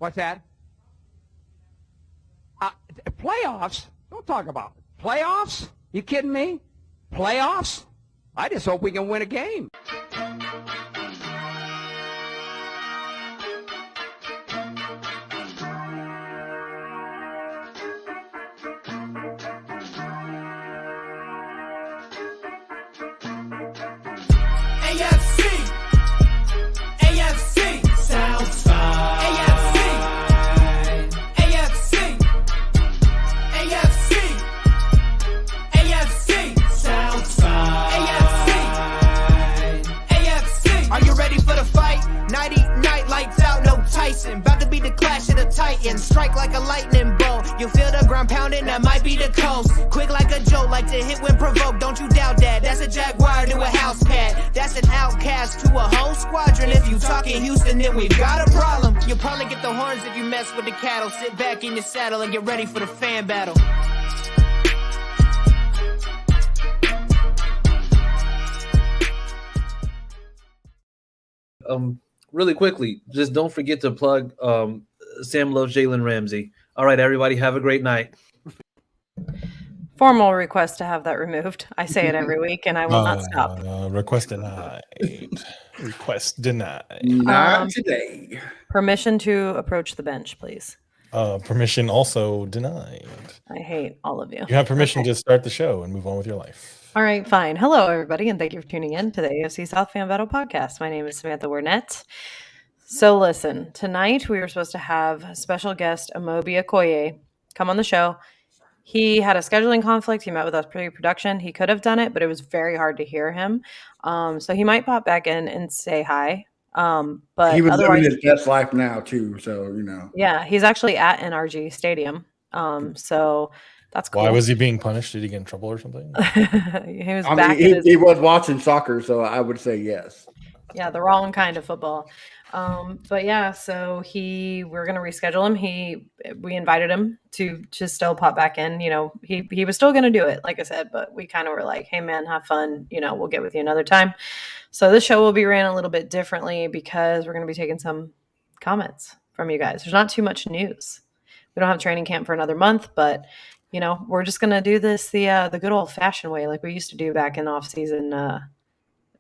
What's that? Playoffs? Don't talk about it. Playoffs? You kidding me? Playoffs? I just hope we can win a game. About to be the clash of the titans. Strike like a lightning bolt. You feel the ground pounding, that might be the coast. Quick like a joke, like to hit when provoked. Don't you doubt that. That's a Jaguar to a house cat. That's an outcast to a whole squadron. If you talking Houston, then we've got a problem. You'll probably get the horns if you mess with the cattle. Sit back in your saddle and get ready for the fan battle. Really quickly, just don't forget to plug Sam loves Jalen Ramsey. All right, everybody, have a great night. Formal request to have that removed. I say it every week, and I will not stop. Request denied. Request denied. Not today. Permission to approach the bench, please. Permission also denied. I hate all of you. You have permission to start the show and move on with your life. All right, fine. Hello, everybody, and thank you for tuning in to the AFC South Fan Battle Podcast. My name is Samantha Wernett. So listen, tonight we were supposed to have special guest Amobi Okoye come on the show. He had a scheduling conflict. He met with us pre-production. He could have done it, but it was very hard to hear him. So he might pop back in and say hi. But he was living his best life now too, so you know. Yeah, he's actually at NRG Stadium. So that's cool. Why was he being punished? Did he get in trouble or something? He was he was watching soccer, so I would say yes. Yeah, the wrong kind of football. But yeah, so we're gonna reschedule him. We invited him to just still pop back in. You know, he was still gonna do it, like I said, but we kind of were like, hey man, have fun. You know, we'll get with you another time. So this show will be ran a little bit differently because we're gonna be taking some comments from you guys. There's not too much news. We don't have training camp for another month, but you know, we're just gonna do this the good old fashioned way, like we used to do back in off season.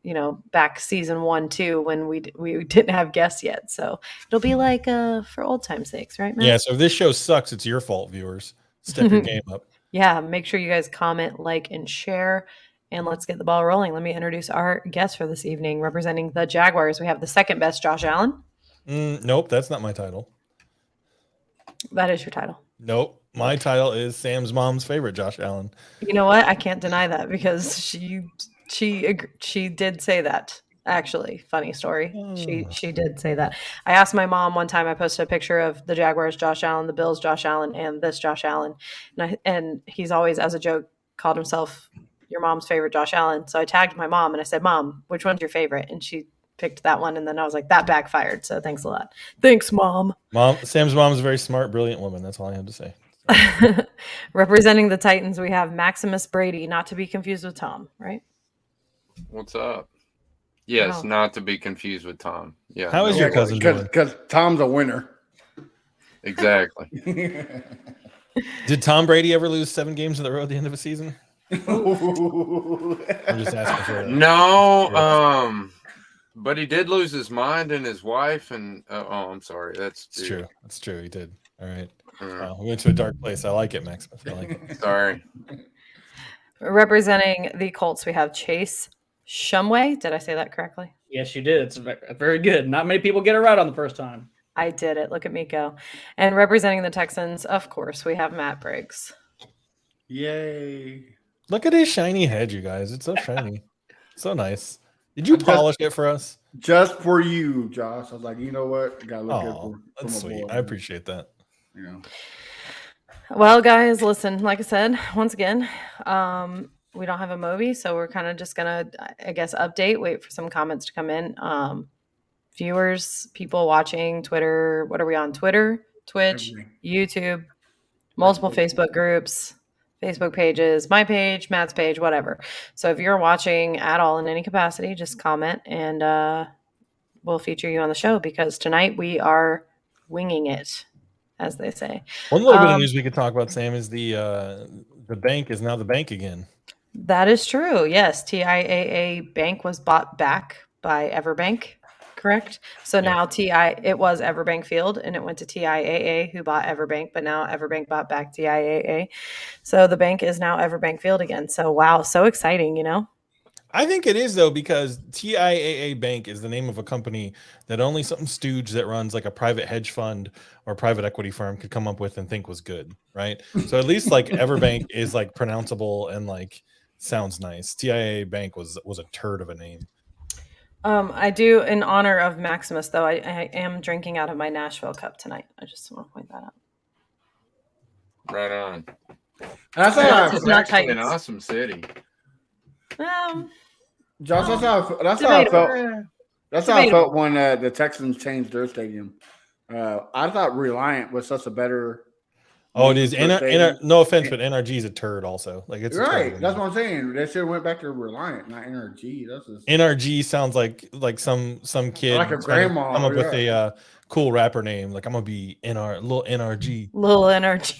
You know, back season 1, 2, when we didn't have guests yet. So it'll be like for old time's sakes, right, Matt? Yeah, so if this show sucks, it's your fault, viewers. Step your game up. Yeah, make sure you guys comment, like, and share, and let's get the ball rolling. Let me introduce our guest for this evening. Representing the Jaguars, we have the second best Josh Allen. Nope, that's not my title. That is your title. Nope, my title is Sam's mom's favorite, Josh Allen. You know what? I can't deny that because she did say that. Actually, funny story. She did say that. I asked my mom one time. I posted a picture of the Jaguars Josh Allen, the Bills Josh Allen, and this Josh Allen, and he's always, as a joke, called himself your mom's favorite Josh Allen. So I tagged my mom and I said, "Mom, which one's your favorite?" And she picked that one. And then I was like, "That backfired." So thanks a lot. Thanks, Mom. Sam's mom is a very smart, brilliant woman. That's all I have to say. Representing the Titans, we have Maximus Brady, not to be confused with Tom, right? What's up? Yes, not to be confused with Tom. Yeah. How is your cousin doing? Because Tom's a winner. Exactly. Did Tom Brady ever lose 7 games in a row at the end of a season? I'm just asking for that. No, but he did lose his mind and his wife, and I'm sorry. That's true. That's true. He did. All right. We went to a dark place. I like it, Maximus. I like it. Sorry. Representing the Colts, we have Chase Shumway. Did I say that correctly? Yes, you did. It's very good. Not many people get it right on the first time. I did it. Look at me go. And representing the Texans, of course, we have Matt Briggs. Yay. Look at his shiny head, you guys. It's so shiny. So nice. Did you polish it for us? Just for you, Josh. I was like, you know what? I gotta look good for that's sweet. I appreciate that. You know. Well, guys, listen, like I said, once again, we don't have a Moby, so we're kind of just going to, I guess, wait for some comments to come in. Viewers, people watching, Twitter, what are we on? Twitter, Twitch, YouTube, multiple Facebook groups, Facebook pages, my page, Matt's page, whatever. So if you're watching at all in any capacity, just comment and we'll feature you on the show because tonight we are winging it, as they say. One little bit of news we could talk about, Sam, is the bank is now the bank again. That is true. Yes, TIAA Bank was bought back by Everbank, correct? So now it was Everbank Field, and it went to TIAA, who bought Everbank, but now Everbank bought back TIAA. So the bank is now Everbank Field again. So wow, so exciting, you know? I think it is, though, because TIAA Bank is the name of a company that only some stooge that runs like a private hedge fund or private equity firm could come up with and think was good, right? So at least like Everbank is like pronounceable and like sounds nice. TIAA Bank was a turd of a name. I do, in honor of Maximus, though, I am drinking out of my Nashville cup tonight. I just want to point that out. Right on. That's It's not Actually an Titans. awesome city. Josh, that's how I felt. That's how I felt when the Texans changed their stadium. I thought Reliant was such a better. Oh, it is. stadium. No offense, but NRG is a turd also. Like it's a Right. turd. That's what I'm saying. They should have went back to Reliant, not NRG. That's just NRG sounds like some kid Like a trying to grandma, come up with a cool rapper name. Like I'm gonna be little NRG. Little energy.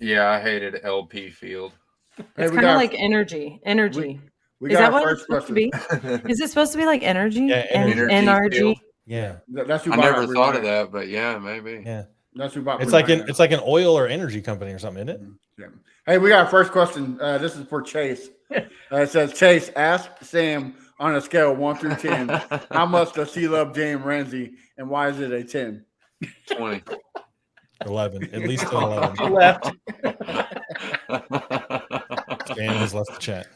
Yeah, I hated LP Field. It's we kind got- of like energy. Energy. we Is got that our what it's first supposed to question. be? Is it supposed to be like energy? Yeah, energy. NRG. Field. Yeah, That's who I bought never out thought of Reliant. that, but yeah, maybe. yeah. That's who bought It's like Reliant. an oil or energy company or something, isn't it? Yeah. Hey, we got our first question. This is for Chase. It says, Chase, ask Sam on a scale of 1 through 10, how much does he love Jalen Ramsey and why is it a 10? 20. 11, at least an 11. He left. Dan has left the chat.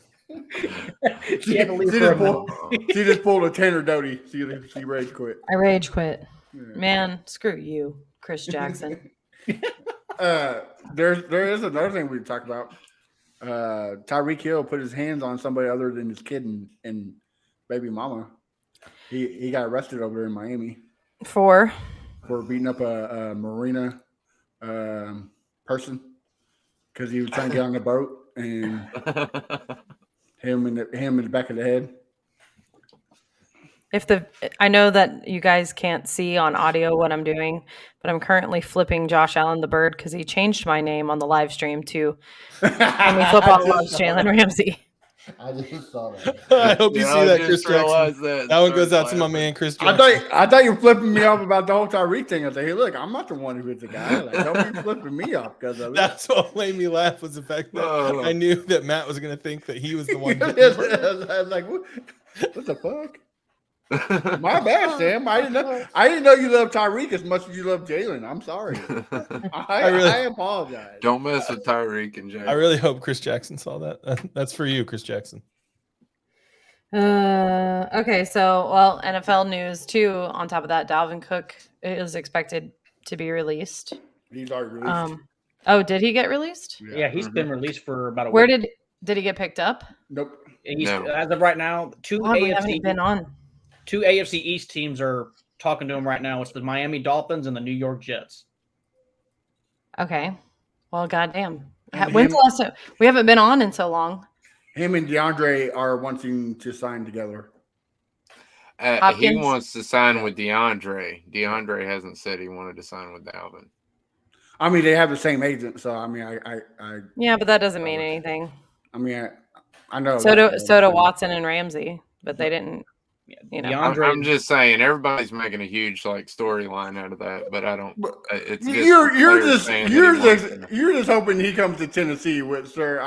She had to leave See for this a minute. She just pulled a Tanner Doty. She rage quit. I rage quit. Yeah. Man, screw you, Chris Jackson. There is another thing we talked about. Tyreek Hill put his hands on somebody other than his kid and baby mama. He got arrested over there in Miami For beating up a marina person because he was trying to get on the boat and him in the back of the head. I know that you guys can't see on audio what I'm doing, but I'm currently flipping Josh Allen the bird because he changed my name on the live stream to Miami Football Loves Jalen Ramsey. I just saw that. I hope you Yeah, see I that, just Chris Jackson. realized that. That one goes Started out to my laughing. man, Chris I Jackson. thought you were flipping me off about the whole Tyreek thing. I was like, hey, look, I'm not the one who hit the guy. Like, don't be flipping me off because of it. That's what made me laugh was the fact that Oh. I knew that Matt was going to think that he was the one. I was like, what the fuck? My bad, Sam. I didn't know you loved Tyreek as much as you love Jalen. I'm sorry. I apologize. Don't mess with Tyreek and Jay. I really hope Chris Jackson saw that. That's for you, Chris Jackson. Okay, so NFL news too. On top of that, Dalvin Cook is expected to be released. He's already released. Did he get released? Yeah, he's been released for about a Where week. did he get picked up? Nope. He's, No. As of right now, two We haven't been on. AFC East teams are talking to him right now. It's the Miami Dolphins and the New York Jets. Okay. Well, goddamn. And When's him- the last time? We haven't been on in so long. Him and DeAndre are wanting to sign together. He Hopkins? wants to sign with DeAndre. DeAndre hasn't said he wanted to sign with Dalvin. I mean, they have the same agent, so I mean, Yeah, but that doesn't mean anything. I mean, I know. So do Watson and Ramsey, but they didn't. You know. DeAndre, I'm just saying, everybody's making a huge like storyline out of that, but I don't. But It's just You're players saying that he wants to. you're just hoping he comes to Tennessee with sir.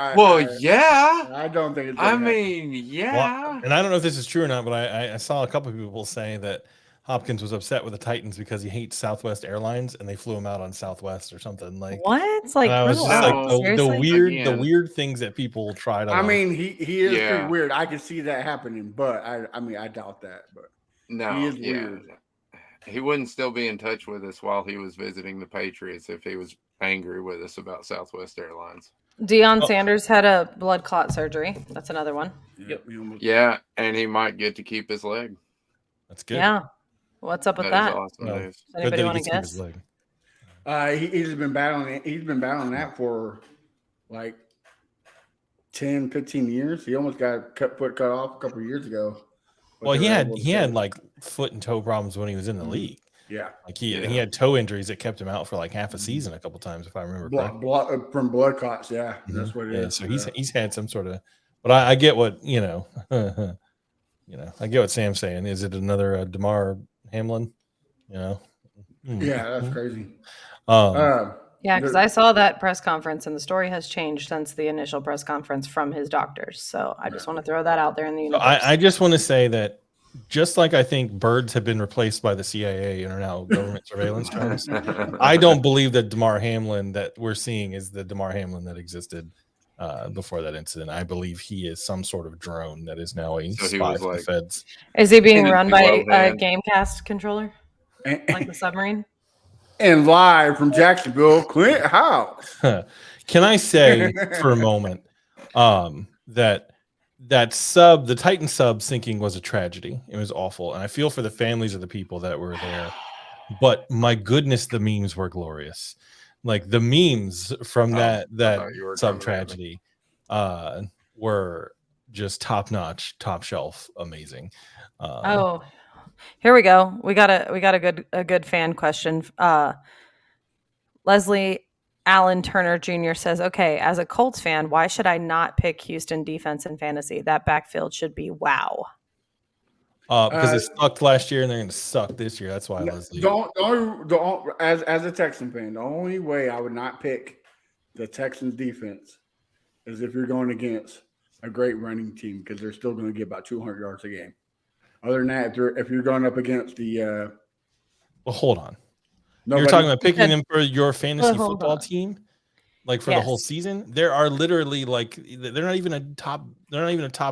Yeah. I don't think it's. I gonna happen. mean, yeah. Well, and I don't know if this is true or not, but I saw a couple of people say that Hopkins was upset with the Titans because he hates Southwest Airlines and they flew him out on Southwest or something. Like What? Like, and I was grow just up. like the Seriously? the weird things that people try to. I mean, he is Yeah. pretty weird. I can see that happening, but I mean, I doubt that. But No, he is yeah. weird. He wouldn't still be in touch with us while he was visiting the Patriots if he was angry with us about Southwest Airlines. Deion Sanders had a blood clot surgery. That's another one. Yep. Yeah, and he might get to keep his leg. that's good. Yeah. What's up with That is that? awesome Well, news. Does Good anybody that want he to gets his guess? leg. He's been battling. He's been battling that for like 10, 15 years. He almost got cut off a couple of years ago. Well, he had like foot and toe problems when he was in the league. Yeah. Like he had toe injuries that kept him out for like half a season a couple times, if I remember correctly. From blood clots. Yeah, that's what it Yeah, is. so he's had some sort of, but I get what I get what Sam's saying. Is it another Damar Hamlin? Yeah, that's crazy. Yeah, because I saw that press conference and the story has changed since the initial press conference from his doctors. So I just want to throw that out there in the universe. I just want to say that just like I think birds have been replaced by the CIA and are now government surveillance drones, I don't believe that Damar Hamlin that we're seeing is the Damar Hamlin that existed before that incident. I believe he is some sort of drone that is now a spy for the feds. Is he being run by a Gamecast controller? Like the submarine? And live from Jacksonville, Clint House. Can I say for a moment that the Titan sub sinking was a tragedy. It was awful. And I feel for the families of the people that were there. But my goodness, the memes were glorious. Like the memes from that sub tragedy were just top notch, top shelf, amazing. Here we go. We got a good fan question. Leslie Allen Turner Jr. says, "Okay, as a Colts fan, why should I not pick Houston defense in fantasy? That backfield should be wow." Because it sucked last year and they're going to suck this year. That's why Leslie. As a Texan fan, the only way I would not pick the Texans defense is if you're going against a great running team, because they're still going to get about 200 yards a game. Other than that, if you're going up against the well, hold on. You're talking about picking them for your fantasy football team, like for the whole season. There are literally they're not even a top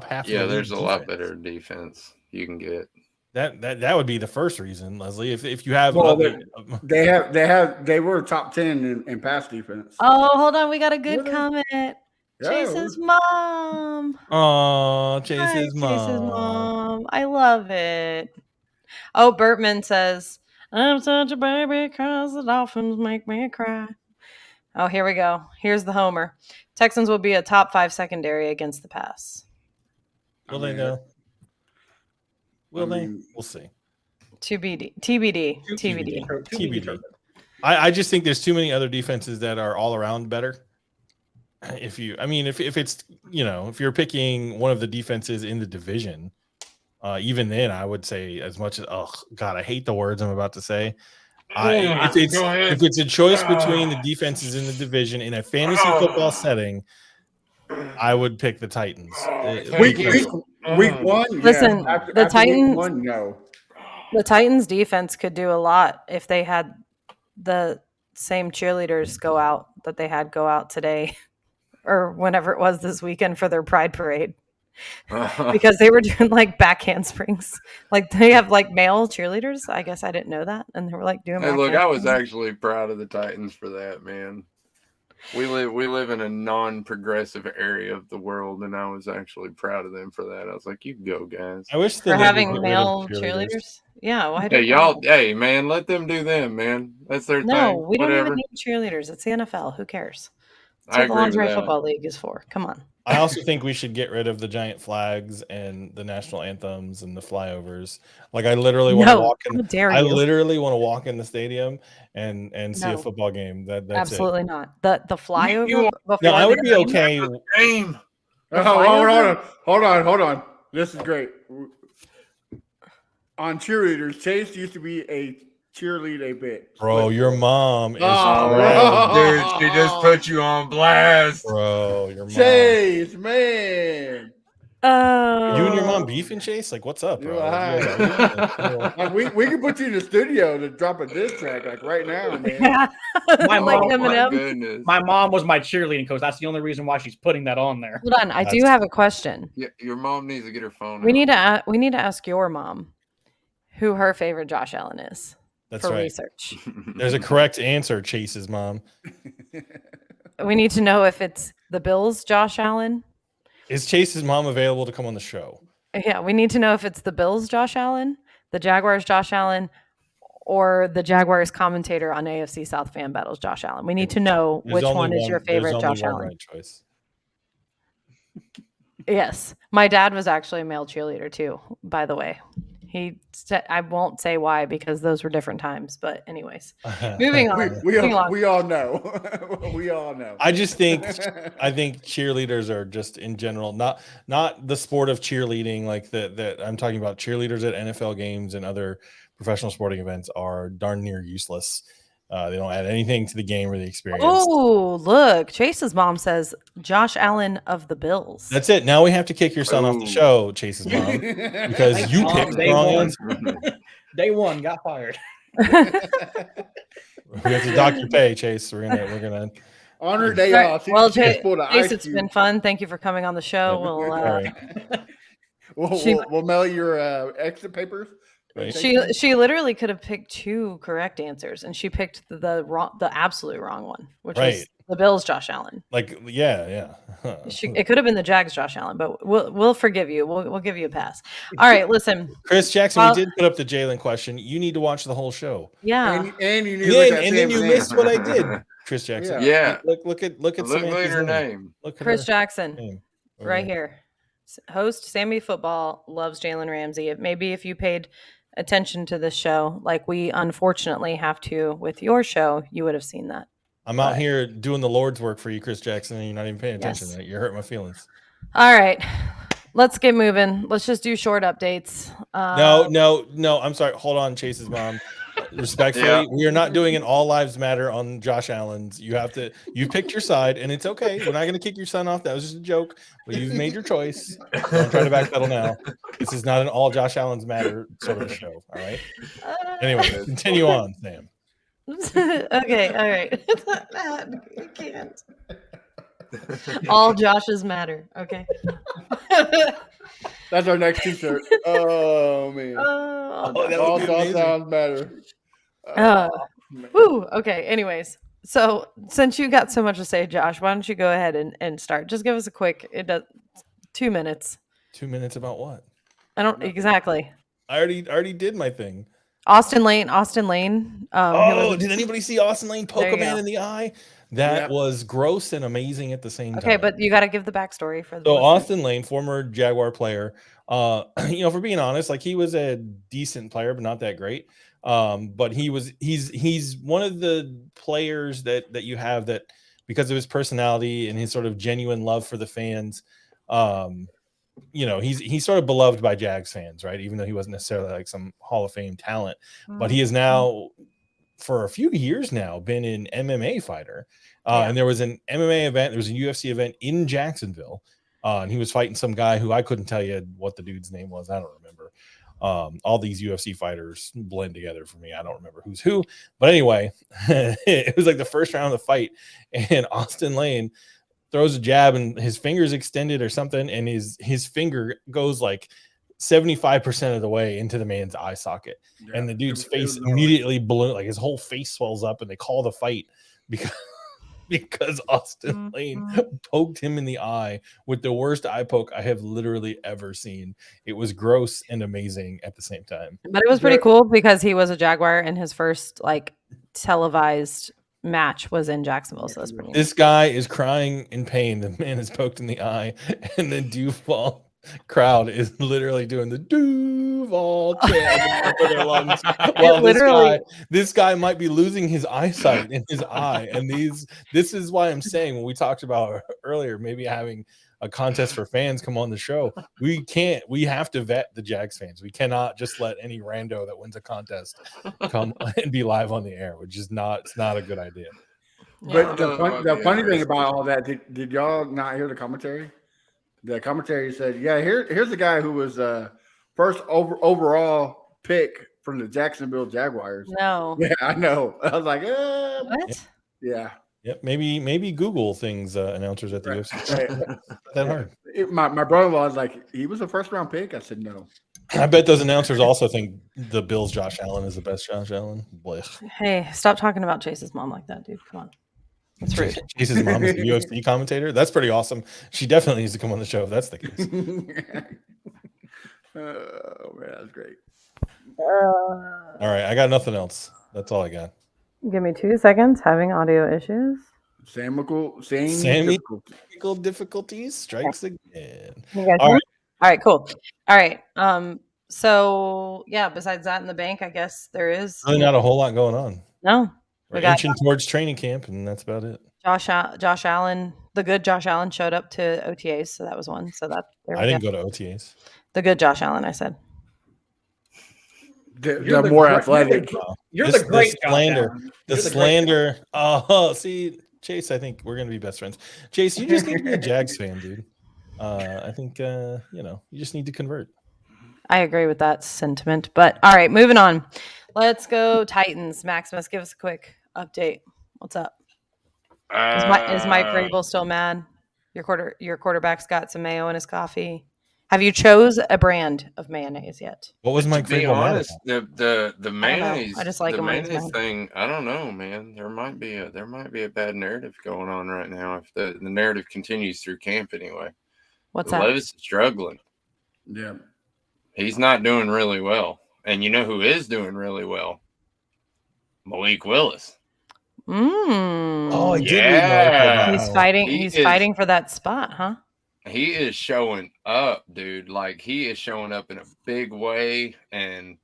half. Yeah, there's a lot better defense you can get. That would be the first reason, Leslie. If you have, they were top 10 in pass defense. Oh, hold on, we got a good comment. Yeah. Chase's mom. Oh, Chase's mom. I love it. Oh, Bertman says, "I'm such a baby because the Dolphins make me cry." Oh, here we go. Here's the homer. Texans will be a top 5 secondary against the pass. Will they know? Will they? We'll see. TBD. I just think there's too many other defenses that are all around better. If it's if you're picking one of the defenses in the division, even then I would say, as much as I hate the words I'm about to say. If it's a choice between the defenses in the division in a fantasy football setting, I would pick the Titans. Week 1, listen, the Titans. 1, no. The Titans defense could do a lot if they had the same cheerleaders go out that they had go out today or whenever it was this weekend for their pride parade. Because they were doing like back handsprings. Like they have like male cheerleaders. I guess I didn't know that. And they were like doing Hey, look, I was actually proud of the Titans for that, man. We live in a non-progressive area of the world, and I was actually proud of them for that. I was like, "You go, guys!" I wish for having male cheerleaders. Yeah, why? Hey, y'all! Hey, man, let them do them, man. That's their thing. No, we don't even need cheerleaders. It's the NFL. Who cares? That's what the Lingerie Football League is for. Come on. I also think we should get rid of the giant flags and the national anthems and the flyovers. Like I literally want to walk in. I literally want to walk in the stadium and see a football game. That's absolutely not. The flyover. No, I would be okay. Hold on. This is great. On cheerleaders, Chase used to be a cheerlead a bit. Bro, your mom is dude, she just put you on blast. Bro, your mom. Chase, man. You and your mom beefing, Chase? Like, what's up, bro? We can put you in the studio to drop a diss track like right now, man. Yeah. My mom, my mom was my cheerleading coach. That's the only reason why she's putting that on there. Hold on, I do have a question. Yeah, your mom needs to get her phone. We need to ask your mom who her favorite Josh Allen is. That's for right. Research. There's a correct answer, Chase's mom. We need to know if it's the Bills' Josh Allen. Is Chase's mom available to come on the show? Yeah, we need to know if it's the Bills' Josh Allen, the Jaguars' Josh Allen, or the Jaguars commentator on AFC South Fan Battles, Josh Allen. We need to know which one is your favorite Josh Allen. Right choice. Yes. My dad was actually a male cheerleader too, by the way. He said, I won't say why because those were different times. But anyways, moving on. We moving on. all know. We all know. I think cheerleaders are just in general not the sport of cheerleading like that I'm talking about. Cheerleaders at NFL games and other professional sporting events are darn near useless. They don't add anything to the game or the experience. Oh, look. Chase's mom says Josh Allen of the Bills. That's it. Now we have to kick your son off the show, Chase's mom, because Thanks, you Mom. picked the Day wrong one. answer. Day one, got fired. We have to dock your pay, Chase. We're gonna Honor day Right. off. Well, Chase, Chase, it's been fun. Thank you for coming on the show. We'll mail your exit papers. Right. She literally could have picked 2 correct answers, and she picked the absolute wrong one, which was Right. the Bills' Josh Allen. Like, yeah. It could have been the Jags' Josh Allen, but we'll forgive you. We'll give you a pass. All right, listen. Chris Jackson, we did put up the Jalen question. You need to watch the whole show. Yeah. And you need to look at And then you Sam missed Van. what I did, Chris Jackson. Yeah. Look at Samantha's her name. Look at Chris her Jackson, name. right here. Host Sammy Football loves Jalen Ramsey. Maybe if you paid attention to this show, like we unfortunately have to with your show, you would have seen that. I'm out here doing the Lord's work for you, Chris Jackson, and you're not even paying attention Yes. to that. You're hurting my feelings. All right, let's get moving. Let's just do short updates. No. I'm sorry. Hold on, Chase's mom. Respectfully, Yeah. we are not doing an all lives matter on Josh Allen's. You picked your side, and it's okay. We're not going to kick your son off. That was just a joke. But you've made your choice. Don't try to backpedal now. This is not an all Josh Allen's matter sort of show. All right. Anyway, continue on, Sam. Okay, all right. It's not that. You can't. All Joshes matter. Okay. That's our next t-shirt. Oh man. Oh, that All would be thoughts amazing. sounds better. Man. woo. Okay. Anyways, so since you got so much to say, Josh, why don't you go ahead and start? Just give us a quick. It does 2 minutes. 2 minutes about what? I don't exactly. I already did my thing. Austin Lane. Did anybody see Austin Lane poke There a you man go. in the eye? That Yep. was gross and amazing at the same time. Okay, but you got to give the backstory for the So listeners. Austin Lane, former Jaguar player, for being honest, like he was a decent player, but not that great. But he's one of the players that you have that because of his personality and his sort of genuine love for the fans, he's sort of beloved by Jags fans, right? Even though he wasn't necessarily like some Hall of Fame talent, but he is now for a few years now been an MMA fighter. And there was an MMA event, there was a UFC event in Jacksonville. And he was fighting some guy who I couldn't tell you what the dude's name was. I don't remember. All these UFC fighters blend together for me. I don't remember who's who. But anyway, it was like the first round of the fight. And Austin Lane throws a jab and his finger's extended or something. And his finger goes like 75% of the way into the man's eye socket. Yeah. And the dude's It face was gnarly. immediately blew, like his whole face swells up, and they call the fight because Austin Lane poked him in the eye with the worst eye poke I have literally ever seen. It was gross and amazing at the same time. But it was pretty cool because he was a Jaguar and his first like televised match was in Jacksonville. So that's pretty neat. This guy is crying in pain. The man is poked in the eye, and the Duval crowd is literally doing the Duval chant at the top of their lungs. While literally- this guy might be losing his eyesight in his eye. And this is why I'm saying when we talked about earlier, maybe having a contest for fans come on the show. We have to vet the Jags fans. We cannot just let any rando that wins a contest come and be live on the air, which is it's not a good idea. But the funny thing about all that, did y'all not hear the commentary? The commentary said, "Yeah, here's the guy who was first overall pick from the Jacksonville Jaguars." No. Yeah, I know. I was like, What? yeah. Yep, maybe Google things announcers at the Right. UFC. Right. Not that hard. My brother-in-law was like, he was a first-round pick. I said, no. I bet those announcers also think the Bills' Josh Allen is the best Josh Allen. Blech. Hey, stop talking about Chase's mom like that, dude. Come on. That's rude. Chase's mom is the UFC commentator. That's pretty awesome. She definitely needs to come on the show if that's the case. Oh man, that's great. All right, I got nothing else. That's all I got. Give me 2 seconds. Having audio issues. Sammy Technical difficulties strikes again. You guys All hear me? right. All right, cool. All right. So yeah, besides that in the bank, I guess there is Really not a whole lot going on. no. We're We got inching towards training camp, and that's about it. Josh Allen, the good Josh Allen showed up to OTAs, so that was one. So that there we I didn't go. go to OTAs. The good Josh Allen, I said. They're more athletic. You're This- the great this Josh slander. Allen. The You're the great slander. Oh, see, Chase, I think we're gonna be best friends. Chase, you just need to be a Jags fan, dude. I think you just need to convert. I agree with that sentiment. But all right, moving on. Let's go Titans. Maximus, give us a quick update. What's up? Is Mike Vrabel still mad? Your quarterback's got some mayo in his coffee. Have you chose a brand of mayonnaise yet? What was Mike To be Vrabel mad honest, about? the mayonnaise, I just like the him when he's mayonnaise mad. thing. I don't know, man. There might be a bad narrative going on right now. If the narrative continues through camp, anyway. What's that? Levis is struggling. Yeah. He's not doing really well, and you know who is doing really well? Malik Willis. Oh, I Mm. did read an article about He's how- fighting. He He's is- fighting for that spot, huh? He is showing up, dude. Like, he is showing up in a big way, and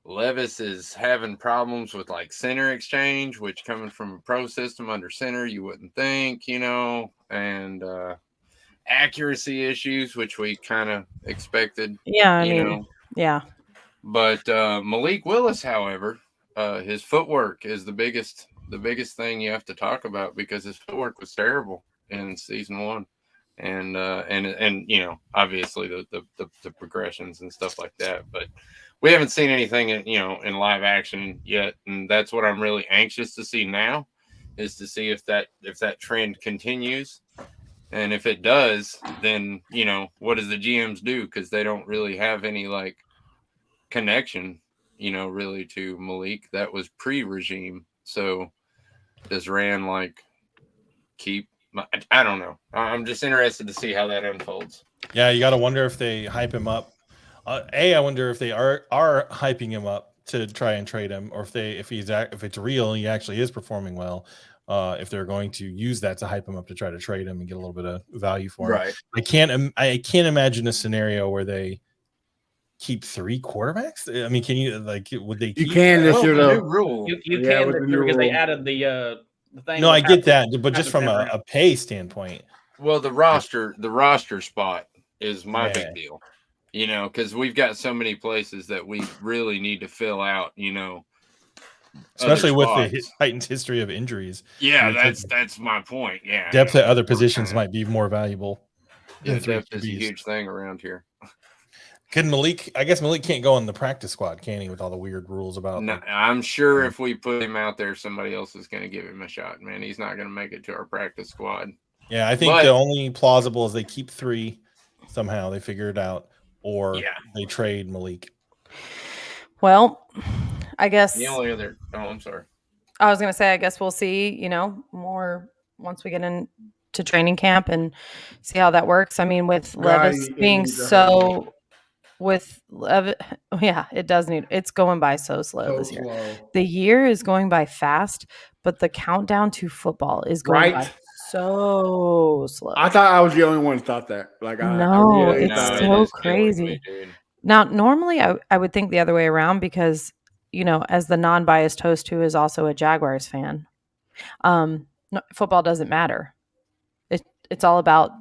Levis is having problems with like center exchange, which coming from a pro system under center, you wouldn't think, and accuracy issues, which we kind of expected, Yeah, I you mean, know. yeah. But Malik Willis, however, his footwork is the biggest thing you have to talk about, because his footwork was terrible in season 1. And obviously the progressions and stuff like that, but we haven't seen anything in live action yet, and that's what I'm really anxious to see now, is to see if that trend continues, and if it does, then what does the GMs do, because they don't really have any like connection really to Malik. That was pre-regime. So does Rand like keep? I don't know. I'm just interested to see how that unfolds. Yeah, you got to wonder if they hype him up. I wonder if they are hyping him up to try and trade him, or if it's real and he actually is performing well. If they're going to use that to hype him up to try to trade him and get a little bit of value for him. Right. I can't imagine a scenario where they keep 3 quarterbacks. I mean, can you would they? You keep can this Well, year the new though. rule. You Yeah, can with the this new year because they rule. added the thing. No, I with get half that, but just from half a pay standpoint. Well, the roster spot is my Yeah. big deal. Because we've got so many places that we really need to fill out. Especially other with the spots. Titans' history of injuries. Yeah, Yeah, that's my point. Yeah, Depth at other positions might be more valuable. Yeah, than 3 depth is a QBs. huge thing around here. Can Malik? I guess Malik can't go on the practice squad, can he? With all the weird rules about. No, I'm sure if we put him out there, somebody else is going to give him a shot. Man, he's not going to make it to our practice squad. Yeah, I think But- the only plausible is they keep 3 somehow. They figure it out, or Yeah. they trade Malik. Well, I guess The only other. Oh, I'm sorry. I was gonna say, I guess we'll see, more once we get into training camp and see how that works. I mean, with Levis it being needs a so, yeah, it does need. It's going by so slow this year. slow. The year is going by fast, but the countdown to football is going by Right. so slow. I thought I was the only one who thought that. Like, No, really it's thought it so is killing me, crazy. dude. Now, normally I would think the other way around because, as the non-biased host who is also a Jaguars fan, football doesn't matter. It's all about,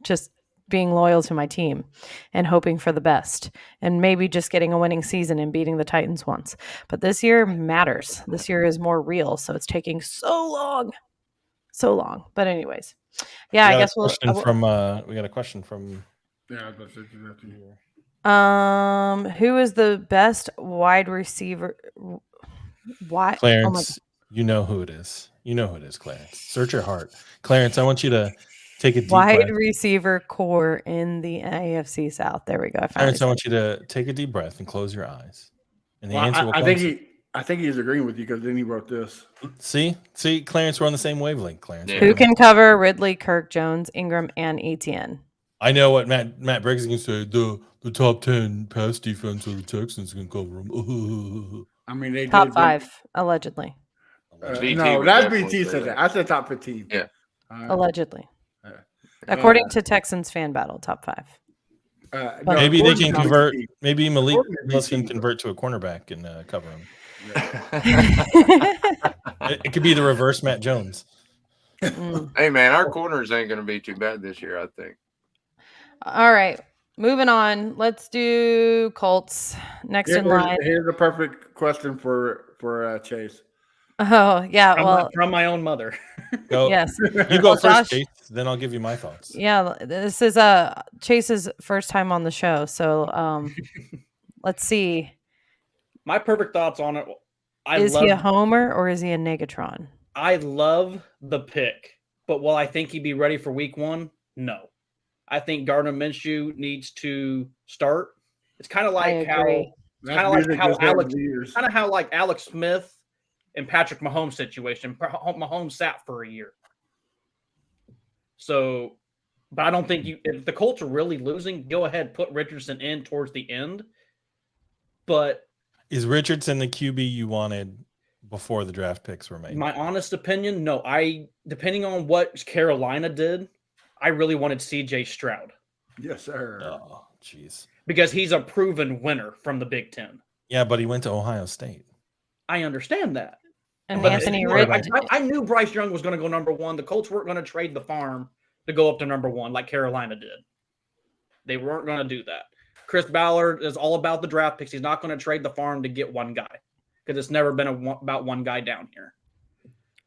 just being loyal to my team and hoping for the best and maybe just getting a winning season and beating the Titans once. But this year matters. This year is more real. So it's taking so long. But anyways, yeah, I guess we got a question from Yeah, but it's here. who is the best wide receiver? Why? Clarence. You know who it is. Clarence. Search your heart, Clarence. I want you to take a deep wide breath. receiver core in the AFC South. There we go. I found Clarence, it. I want you to take a deep breath and close your eyes. And the Well, answer will I come. think he's agreeing with you because then he wrote this. See, Clarence, we're on the same wavelength. Clarence, Yeah. Who can cover Ridley, Kirk, Jones, Ingram, and Etienne? I know what Matt Briggs is going to say. The top 10 pass defense of the Texans can cover them. I mean, they Top did, 5, allegedly. BT no, would that's definitely BT say said that. that. I said top 15. Yeah. Allegedly. Uh, According to Texans Fan Battle, top 5. Maybe they can Gordon's convert. MVP. Maybe Malik Gordon is Willis can MVP. convert to a cornerback and cover him. Yeah. It could be the reverse Matt Jones. Hey man, our corners ain't going to be too bad this year, I think. All right, moving on. Let's do Colts next in line. Here's a perfect question for Chase. Oh yeah, well, From my own mother. Go. yes, You go Well, first, Josh- Chase. Then I'll give you my thoughts. yeah. This is Chase's first time on the show, so let's see. My perfect thoughts on it. Is he a homer or is he a negatron? I love the pick, but will I think he'd be ready for week 1? No. I think Gardner Minshew needs to start. It's kind of like how agree. Alex Smith and Patrick Mahomes situation. Mahomes sat for a year. So, but I don't think if the Colts are really losing, go ahead, put Richardson in towards the end. But is Richardson the QB you wanted before the draft picks were made? My honest opinion, no. Depending on what Carolina did, I really wanted CJ Stroud. Yes, sir. Oh, jeez. Because he's a proven winner from the Big Ten. Yeah, but he went to Ohio State. I understand that. And But Anthony it's- Richardson. I knew Bryce Young was going to go number 1. The Colts weren't going to trade the farm to go up to number 1 like Carolina did. They weren't going to do that. Chris Ballard is all about the draft picks. He's not going to trade the farm to get one guy because it's never been about one guy down here.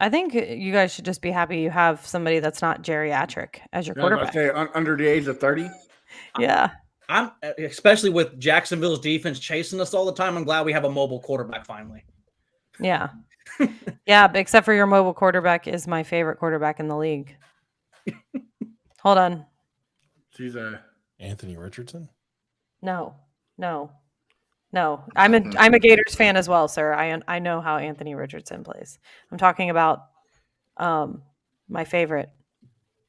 I think you guys should just be happy you have somebody that's not geriatric as your Yeah, I was quarterback. about to say, under the age of 30. Yeah. I'm especially with Jacksonville's defense chasing us all the time. I'm glad we have a mobile quarterback finally. Yeah. Yeah, but except for your mobile quarterback is my favorite quarterback in the league. Hold on. She's Anthony Richardson? No. I'm a Gators fan as well, sir. I know how Anthony Richardson plays. I'm talking about my favorite,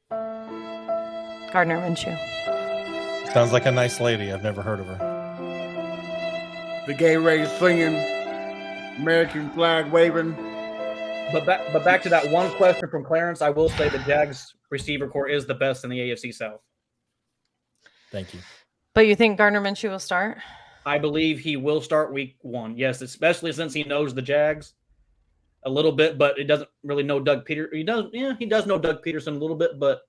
Gardner Minshew. Sounds like a nice lady. I've never heard of her. the gay race singing, American flag waving. But back to that one question from Clarence, I will say the Jags receiver core is the best in the AFC South. Thank you. But you think Gardner Minshew will start? I believe he will start week 1. Yes, especially since he knows the Jags a little bit, but he doesn't really know Doug Peterson. He does know Doug Peterson a little bit, but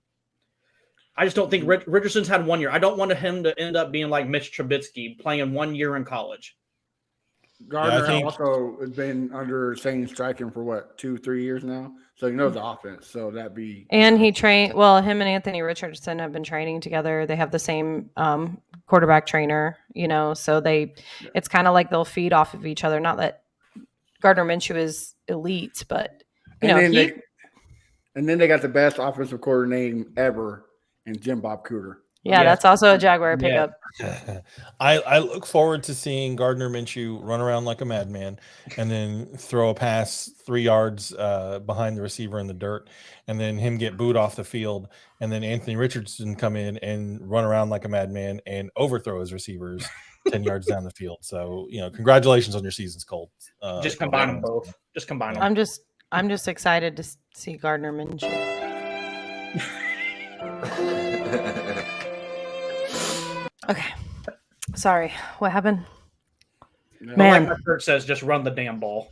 I just don't think Richardson's had 1 year. I don't want him to end up being like Mitch Trubisky, playing 1 year in college. Gardner also has been under Shane Steichen for what, 2-3 years now, so he knows the offense. So that'd be. And he trained. Well, him and Anthony Richardson have been training together. They have the same quarterback trainer, So it's kind of like they'll feed off of each other. Not that Gardner Minshew is elite, but and then they got the best offensive coordinator name ever in Jim Bob Cooter. Yeah, that's also a Jaguar pickup. I look forward to seeing Gardner Minshew run around like a madman and then throw a pass 3 yards behind the receiver in the dirt and then him get booed off the field and then Anthony Richardson come in and run around like a madman and overthrow his receivers 10 yards down the field. So, congratulations on your seasons, Colt. Just combine them both. Just combine them. I'm just excited to see Gardner Minshew. Okay. Sorry. What happened? Man. Like my shirt says, just run the damn ball.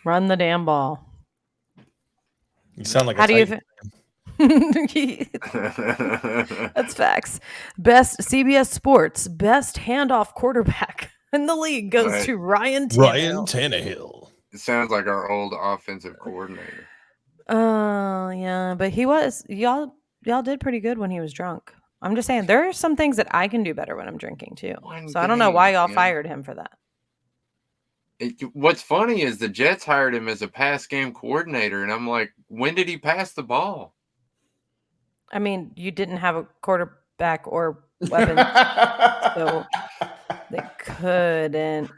Run the damn ball. You sound like How do you That's facts. Best CBS Sports, best handoff quarterback in the league goes to Ryan Tannehill. It sounds like our old offensive coordinator. Yeah, but he was y'all did pretty good when he was drunk. I'm just saying there are some things that I can do better when I'm drinking too. So I don't know why y'all fired him for that. What's funny is the Jets hired him as a pass game coordinator, and I'm like, when did he pass the ball? I mean, you didn't have a quarterback or weapons, so they couldn't.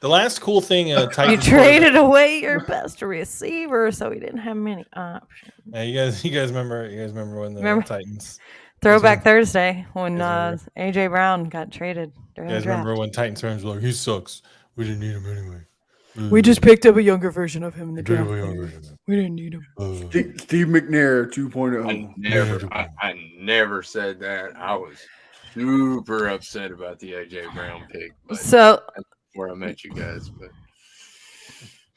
The last cool thing, you traded away your best receiver, so he didn't have many options. Yeah, you guys remember when the Titans. Throwback Thursday when AJ Brown got traded. You guys remember when Titans fans were like, he sucks. We didn't need him anyway. We just picked up a younger version of him in the draft. We didn't need him. Steve McNair 2.0. I never said that. I was super upset about the AJ Brown pick. But So that's where I met you guys, but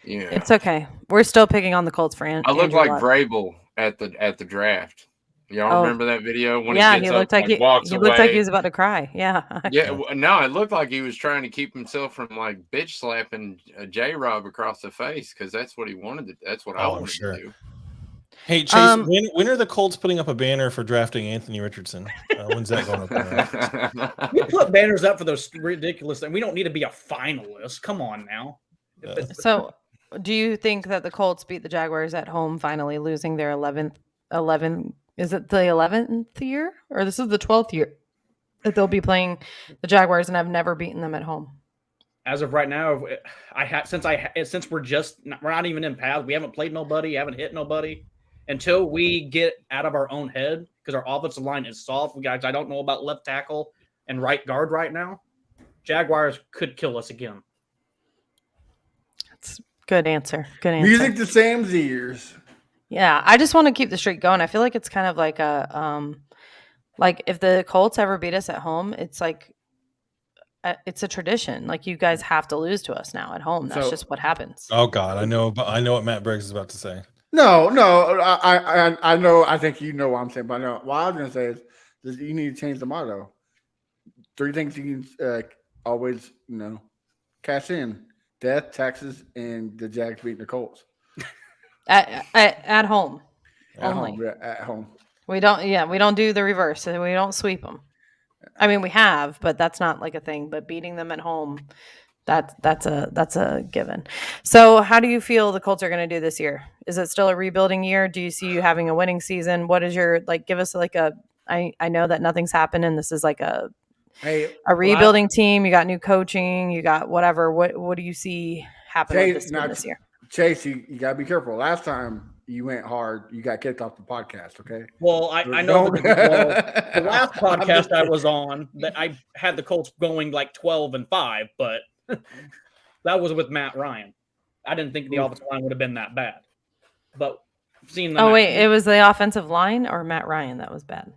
yeah, it's okay. We're still picking on the Colts for I look Andrew like Luck. Vrabel at the draft. Y'all Oh. remember that video when Yeah, he gets he looked up, like walks he away? looked like he was about to cry. Yeah. Yeah, no, it looked like he was trying to keep himself from like bitch slapping J-Rob across the face because that's what he wanted to. That's what I I'm wanted sure. to do. Hey Chase, when are the Colts putting up a banner for drafting Anthony Richardson? When's that going up? We put banners up for those ridiculous things. We don't need to be a finalist. Come on now. So, do you think that the Colts beat the Jaguars at home, finally losing their 11th? Is it the 11th year, or this is the 12th year that they'll be playing the Jaguars and have never beaten them at home? As of right now, since we're not even in paths. We haven't played nobody, haven't hit nobody. Until we get out of our own head, because our offensive line is soft. Guys, I don't know about left tackle and right guard right now. Jaguars could kill us again. That's good answer. Good answer. Music to Sam's ears. Yeah, I just want to keep the streak going. I feel like it's kind of like like if the Colts ever beat us at home, it's like it's a tradition. Like you guys have to lose to us now at home. That's just what happens. Oh God, I know what Matt Briggs is about to say. No, I know. I think you know what I'm saying, but no. What I was gonna say is you need to change the motto. 3 things you can always, cash in: death, taxes, and the Jags beating the Colts At home. Only. Home, yeah, at home. We don't do the reverse. We don't sweep them. I mean, we have, but that's not like a thing. But beating them at home, that's a given. So, how do you feel the Colts are going to do this year? Is it still a rebuilding year? Do you see you having a winning season? What is your give us like a? I know that nothing's happened, and this is like a rebuilding team. You got new coaching. You got whatever. What do you see happening this year? Chase, you gotta be careful. Last time you went hard, you got kicked off the podcast. Okay. Well, I know the last podcast I was on that I had the Colts going like 12-5, but that was with Matt Ryan. I didn't think the offensive line would have been that bad, but seeing it was the offensive line or Matt Ryan that was bad.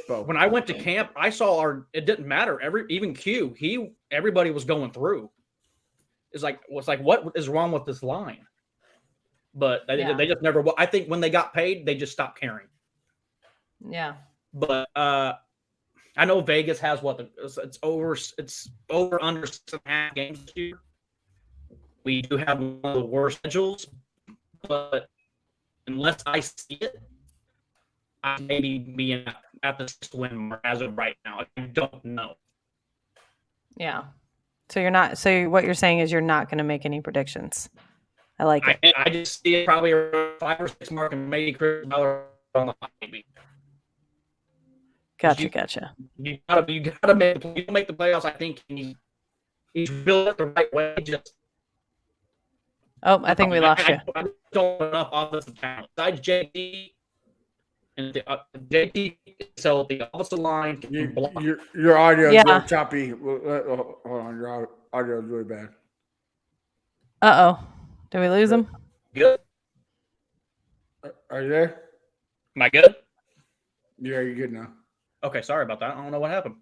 When I went to camp, I saw it didn't matter. Even Q, everybody was going through. It's like what is wrong with this line? But they just never. I think when they got paid, they just stopped caring. Yeah. But I know Vegas has it's over under 6.5 games this year. We do have one of the worst schedules, but unless I see it, I may be at the 6th win mark as of right now. I don't know. Yeah. So you're not. So what you're saying is you're not going to make any predictions. I like it. I just see it probably around 5 or 6 mark, and maybe Chris Ballard on the maybe. Gotcha. You gotta make the playoffs. I think he's built it the right way. I think we lost you. I don't have enough offensive talent. Besides JT and JT, so the offensive line can block. Your audio is really choppy. Hold on, your audio is really bad. Did we lose him? Good. Are you there? Am I good? Yeah, you're good now. Okay, sorry about that. I don't know what happened.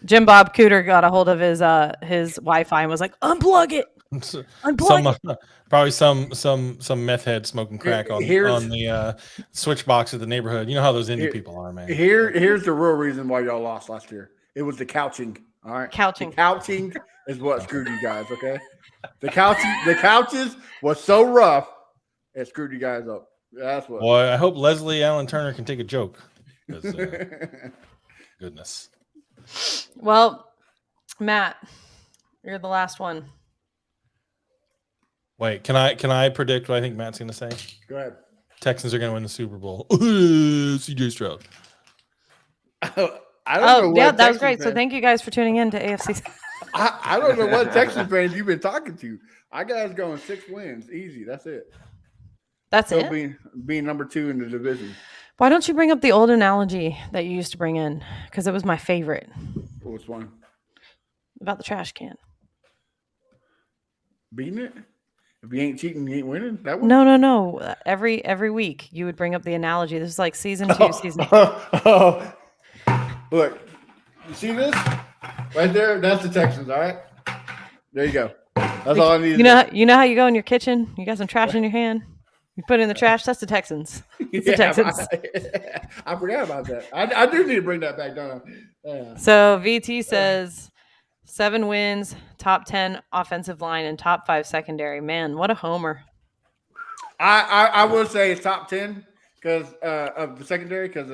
Jim Bob Cooter got a hold of his Wi-Fi and was like, "Unplug it, unplug it." Probably some meth head smoking crack on the switch box at the neighborhood. You know how those indie people are, man. Here's the real reason why y'all lost last year. It was the couching. All right, couching. The couching is what screwed you guys. Okay, the couches was so rough, it screwed you guys up. That's what. Boy, I hope Leslie Allen Turner can take a joke. Goodness. Well, Matt, you're the last one. Wait, can I predict what I think Matt's going to say? Go ahead. Texans are going to win the Super Bowl. CJ Stroud. I don't know. Yeah, that was great. So thank you guys for tuning in to AFC. I don't know what Texas fans you've been talking to. I got us going 6 wins, easy. That's it. That's it. Being number 2 in the division. Why don't you bring up the old analogy that you used to bring in? Because it was my favorite. Which one? About the trash can. Beating it? If you ain't cheating, you ain't winning? That one? No. Every week you would bring up the analogy. This is like season 2, season 3. Look, You see this? Right there? That's the Texans, all right? There you go. That's all I need. You know how you go in your kitchen? You got some trash in your hand? You put it in the trash? That's the Texans. It's the Texans. I forgot about that. I do need to bring that back, don't I? Yeah. So VT says 7 wins, top 10 offensive line, and top 5 secondary. Man, what a homer. I would say it's top 10 because of the secondary, because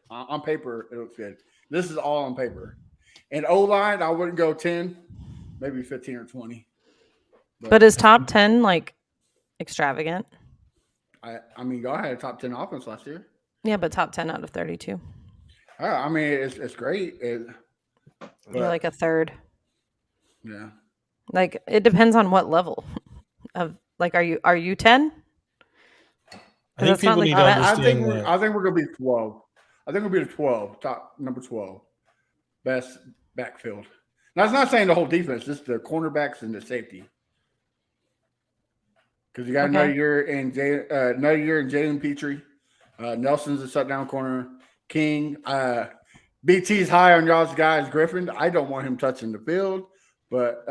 on paper it looks good. This is all on paper. And O-line, I wouldn't go 10, maybe 15 or 20. But is top 10 like extravagant? I mean, y'all had a top 10 offense last year. Yeah, but top 10 out of 32. I mean, it's great. You're like a third. Yeah. Like it depends on what level of like are you 10? I think people need to understand that. I think we're gonna be 12. I think we'll be the 12, top number 12, best backfield. Now, that's not saying the whole defense, just the cornerbacks and the safety. Because you got another year in Jalen Petrie. Nelson's a shutdown corner. King. BT's high on y'all's guys. Griffin. I don't want him touching the field, but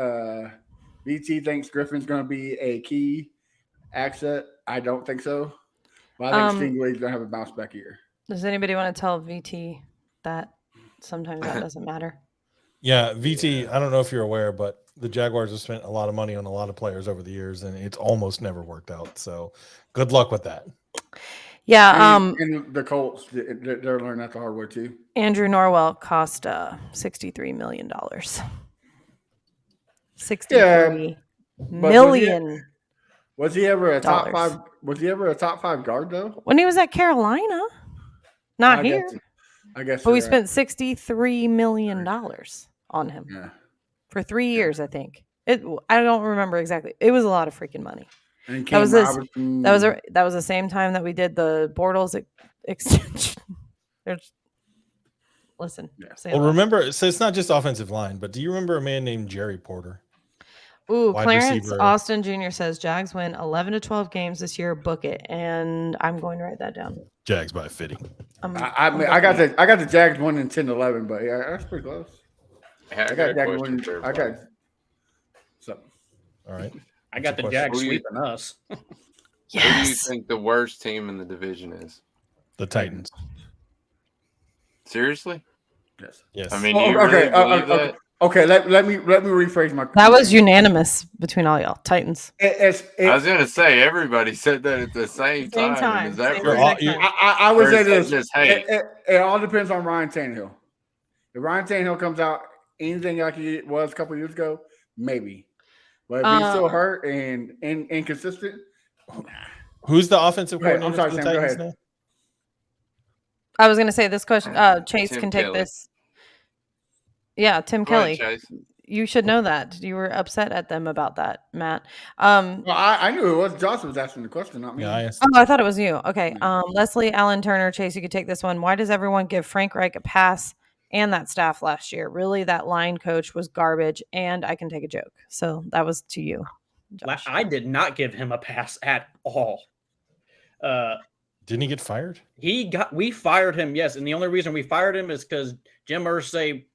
BT thinks Griffin's going to be a key asset. I don't think so. But I think Stingley's going to have a bounce back year. Does anybody want to tell VT that sometimes that doesn't matter? Yeah, VT, I don't know if you're aware, but the Jaguars have spent a lot of money on a lot of players over the years, and it's almost never worked out. So good luck with that. Yeah. And the Colts, they're learning that the hard way too. Andrew Norwell cost $63 million. $63 million. Was he ever a top five? Was he ever a top 5 guard though? When he was at Carolina, not here. I guess. But we spent $63 million on him for 3 years. I think I don't remember exactly. It was a lot of freaking money. And that was the same time that we did the Bortles extension. Listen. Well, remember, so it's not just offensive line, but do you remember a man named Jerry Porter? Ooh, Clarence Austin Jr. says Jags win 11 to 12 games this year. Book it, and I'm going to write that down. Jags by fitting. I got the Jags winning 10-11, but yeah, that's pretty close. I got Jags winning. I got something. All right. I got the Jags sweeping us. Yes. Who do you think the worst team in the division is? The Titans. Seriously? Yes. I mean, do you really believe that? Okay, let me rephrase my. That was unanimous between all y'all. Titans. I was gonna say everybody said that at the same time. Is that I would say this. It all depends on Ryan Tannehill. If Ryan Tannehill comes out anything like he was a couple of years ago, maybe. But if he's still hurt and inconsistent, who's the offensive coordinator? I'm sorry, Sam. Go ahead. Now? I was going to say this question. Chase can take this. Yeah, Tim Kelly. You should know that. You were upset at them about that, Matt. Well, I knew it was. Josh was asking the question, not me. Yeah, I thought it was you. Okay. Leslie Allen Turner, Chase, you could take this one. Why does everyone give Frank Reich a pass and that staff last year? Really, that line coach was garbage, and I can take a joke. So that was to you, Josh. I did not give him a pass at all. Didn't he get fired? We fired him, yes. And the only reason we fired him is because Jim Irsay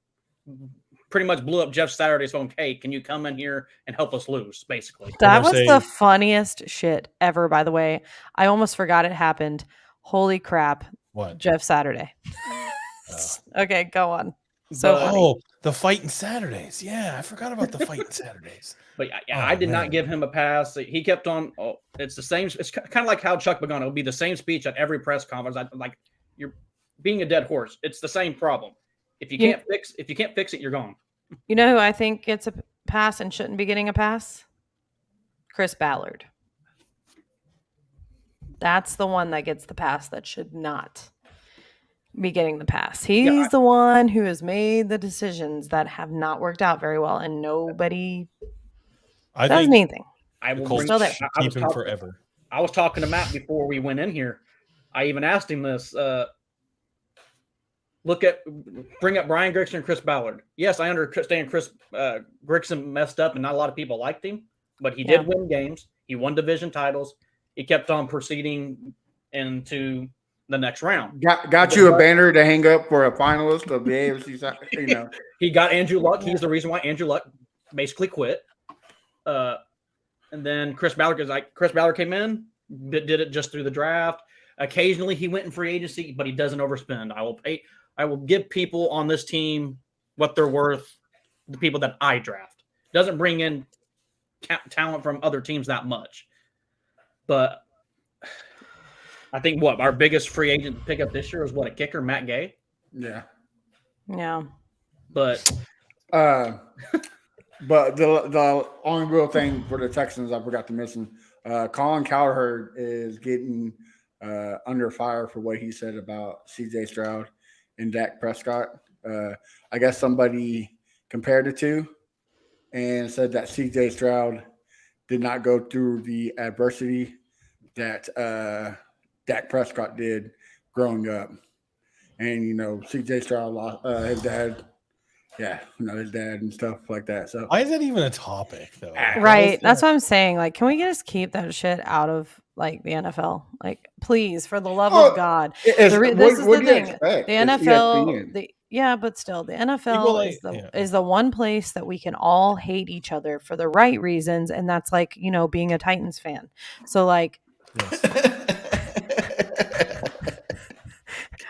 pretty much blew up Jeff Saturday's phone. Hey, can you come in here and help us lose, basically. That was the funniest shit ever, by the way. I almost forgot it happened. Holy crap. What? Jeff Saturday. Okay, go on. So the fighting Saturdays. Yeah, I forgot about the fighting Saturdays. But I did not give him a pass. He kept on. Oh, it's the same. It's kind of like how Chuck Pagano will be the same speech at every press conference. Like you're being a dead horse. It's the same problem. If you can't fix it, you're gone. You know who I think gets a pass and shouldn't be getting a pass? Chris Ballard. That's the one that gets the pass that should not be getting the pass. He's the one who has made the decisions that have not worked out very well, and nobody does anything. I will keep him forever. I was talking to Matt before we went in here. I even asked him this. Bring up Brian Grigson and Chris Ballard. Yes, I understand Chris Grigson messed up and not a lot of people liked him, but he did win games. He won division titles. He kept on proceeding into the next round. Got you a banner to hang up for a finalist of the AFC side, you know. He got Andrew Luck. He's the reason why Andrew Luck basically quit. And then Chris Ballard came in, did it just through the draft. Occasionally he went in free agency, but he doesn't overspend. I will give people on this team what they're worth, the people that I draft. Doesn't bring in talent from other teams that much. But I think our biggest free agent pickup this year was a kicker, Matt Gay. Yeah. Yeah. But but the only real thing for the Texans I forgot to mention, Colin Cowherd is getting under fire for what he said about CJ Stroud and Dak Prescott. I guess somebody compared the two and said that CJ Stroud did not go through the adversity that Dak Prescott did growing up. And, you know, CJ Stroud lost his dad. Yeah, you know, his dad and stuff like that. So Why is that even a topic, though? Right. That's what I'm saying. Like, can we just keep that shit out of like the NFL? Like, please, for the love of God. This is the thing. The NFL, yeah, but still, the NFL is the one place that we can all hate each other for the right reasons, and that's like, you know, being a Titans fan. So like,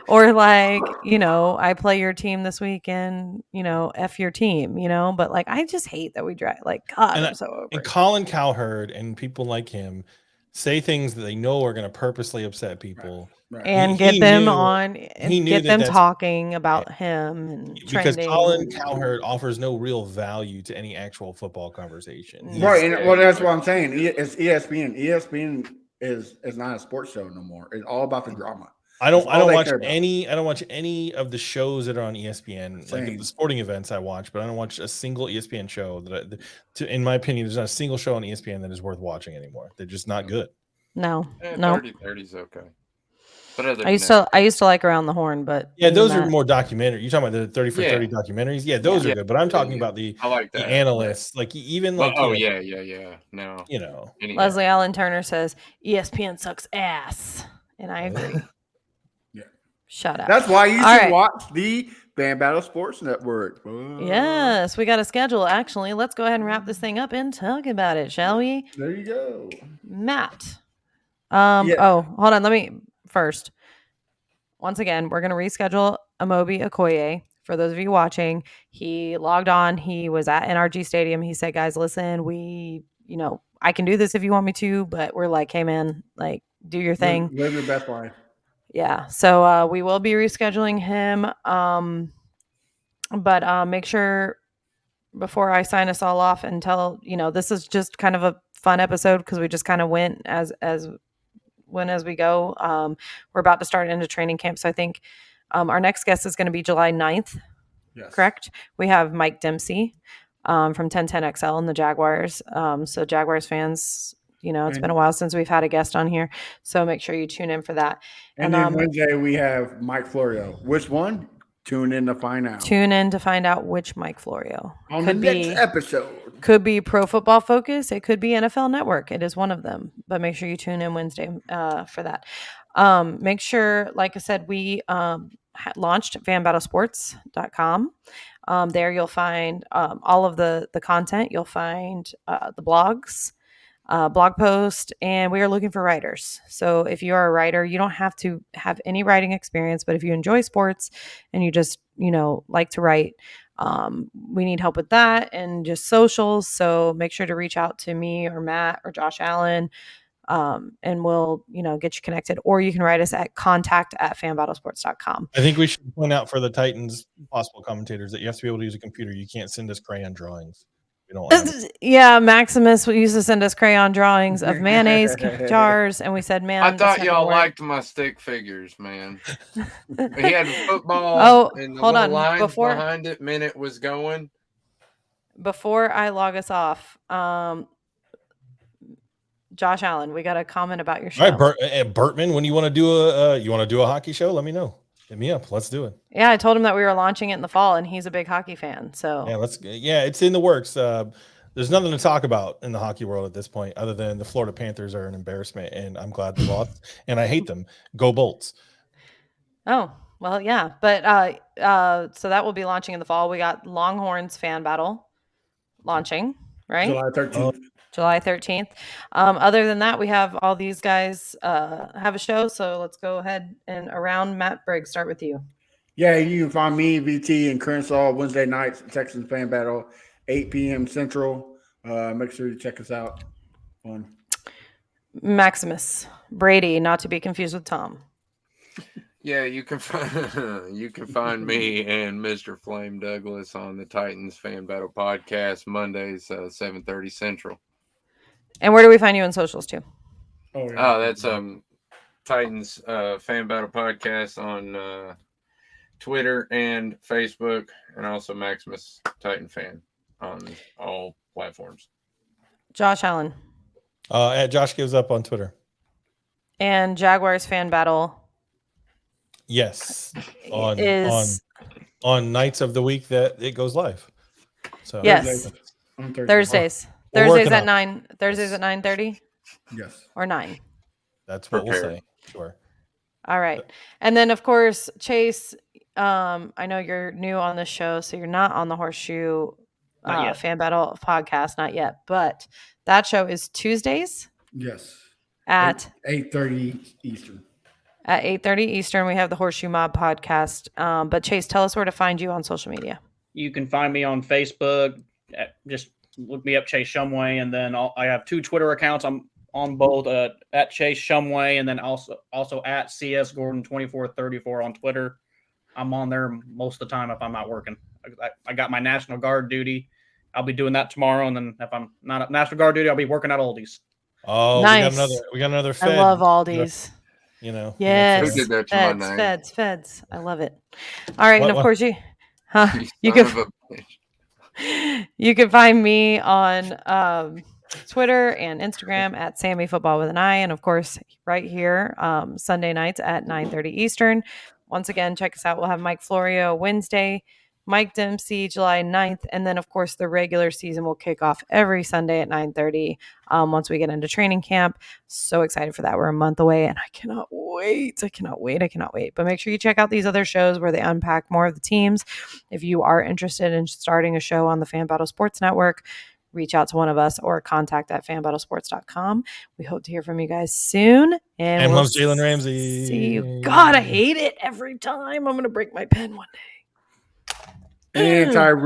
or like, you know, I play your team this weekend, you know, F your team, you know, but like, I just hate that we drag, like, God, I'm so over and it. Colin Cowherd and people like him say things that they know are going to purposely upset people. Right. And get them on and get them talking about him and because trending. Colin Cowherd offers no real value to any actual football conversation. Right, and well, that's what I'm saying. It's ESPN. ESPN is not a sports show no more. It's all about the drama. I don't watch any of the shows that are on ESPN. Same. Like the sporting events I watch, but I don't watch a single ESPN show in my opinion, there's not a single show on ESPN that is worth watching anymore. They're just not good. No. 30-30 is okay. But I used to like Around the Horn, but yeah, those are more documentary. You're talking about the 30 for 30 documentaries. Yeah, those are good. But I'm talking about the analysts, like even like No, you know. Leslie Allen Turner says ESPN sucks ass, and I agree. Shut up. That's why you should watch the Fan Battle Sports Network. Yes, we got a schedule. Actually, let's go ahead and wrap this thing up and talk about it, shall we? There you go, Matt. Oh, hold on. Let me first. Once again, we're gonna reschedule Amobi Okoye. For those of you watching, he logged on. He was at NRG Stadium. He said, "Guys, listen, I can do this if you want me to, but we're like, hey man, like, do your thing. Live your best life." Yeah, so we will be rescheduling him. But make sure before I sign us all off and tell, this is just kind of a fun episode because we just kind of went as we go. We're about to start into training camp. So I think our next guest is going to be July 9th. Yes. Correct? We have Mike Dempsey from 1010XL and the Jaguars. So Jaguars fans, it's been a while since we've had a guest on here. So make sure you tune in for that. And then Wednesday we have Mike Florio. Which one? Tune in to find out. Tune in to find out which Mike Florio. On the next episode. Could be Pro Football Focus. It could be NFL Network. It is one of them. But make sure you tune in Wednesday for that. Make sure, like I said, we launched fanbattlesports.com. There you'll find all of the content. You'll find the blogs, blog post, and we are looking for writers. So if you are a writer, you don't have to have any writing experience, but if you enjoy sports and you just, like to write, we need help with that and just socials. So make sure to reach out to me or Matt or Josh Allen. And we'll, get you connected, or you can write us at contact@fanbattlesports.com. I think we should point out for the Titans possible commentators that you have to be able to use a computer. You can't send us crayon drawings. We don't yeah, Maximus used to send us crayon drawings of mayonnaise jars, and we said, man, I thought y'all liked my stick figures, man. He had football and the hold on. lines behind it, minute was going. Before I log us off, Josh Allen, we got a comment about your show. All right, Bertman, when you want to do a hockey show, let me know. Hit me up. Let's do it. Yeah, I told him that we were launching it in the fall, and he's a big hockey fan. So it's in the works. There's nothing to talk about in the hockey world at this point, other than the Florida Panthers are an embarrassment, and I'm glad they lost, and I hate them. Go Bolts. Oh, well, yeah. But so that will be launching in the fall. We got Longhorns Fan Battle launching, right? July 13th. July 13th. Other than that, we have all these guys have a show. So let's go ahead and around. Matt Briggs, start with you. Yeah, you can find me, VT, and Crenshaw Wednesday nights, Texans Fan Battle, 8 p.m. Central. Make sure you check us out. Fun. Maximus Brady, not to be confused with Tom. Yeah, you can find me and Mr. Flame Douglas on the Titans Fan Battle podcast Mondays 7:30 Central. And where do we find you on socials too? Oh, yeah. Oh, that's Titans Fan Battle podcast on Twitter and Facebook, and also Maximus Titan Fan on all platforms. Josh Allen At Josh Gives Up on Twitter. and Jaguars Fan Battle Yes. is On nights of the week that it goes live. So yes On Thursday. Thursdays. We're Thursdays working at on 9. Thursdays at 9:30 Yes. or 9. that's what we'll Prepare. say. Sure. All right. And then of course, Chase, I know you're new on the show, so you're not on the Horseshoe Not yet. Fan Battle podcast, not yet. But that show is Tuesdays Yes. at 8:30 Eastern. at 8:30 Eastern. We have the Horseshoe Mob podcast. But Chase, tell us where to find you on social media. You can find me on Facebook. Just look me up, Chase Shumway, and then I have 2 Twitter accounts. I'm on both at Chase Shumway and then also at CS Gordon 2434 on Twitter. I'm on there most of the time if I'm not working. I got my National Guard duty. I'll be doing that tomorrow, and then if I'm not at National Guard duty, I'll be working at Aldi's. Oh, Nice. we got another Fed. I love Aldi's. You know. Yes. Who did that to my name? Feds. I love it. All right. And of What? course you You can son of a bitch. you can find me on Twitter and Instagram at Sammy Football with an I, and of course right here Sunday nights at 9:30 Eastern. Once again, check us out. We'll have Mike Florio Wednesday, Mike Dempsey July 9th, and then of course the regular season will kick off every Sunday at 9:30 once we get into training camp. So excited for that. We're a month away and I cannot wait. But make sure you check out these other shows where they unpack more of the teams. If you are interested in starting a show on the Fan Battle Sports Network, reach out to one of us or contact at fanbattlesports.com. We hope to hear from you guys soon. And we'll loves Jalen Ramsey. See you. God, I hate it every time. I'm going to break my pen one day. And Tyree.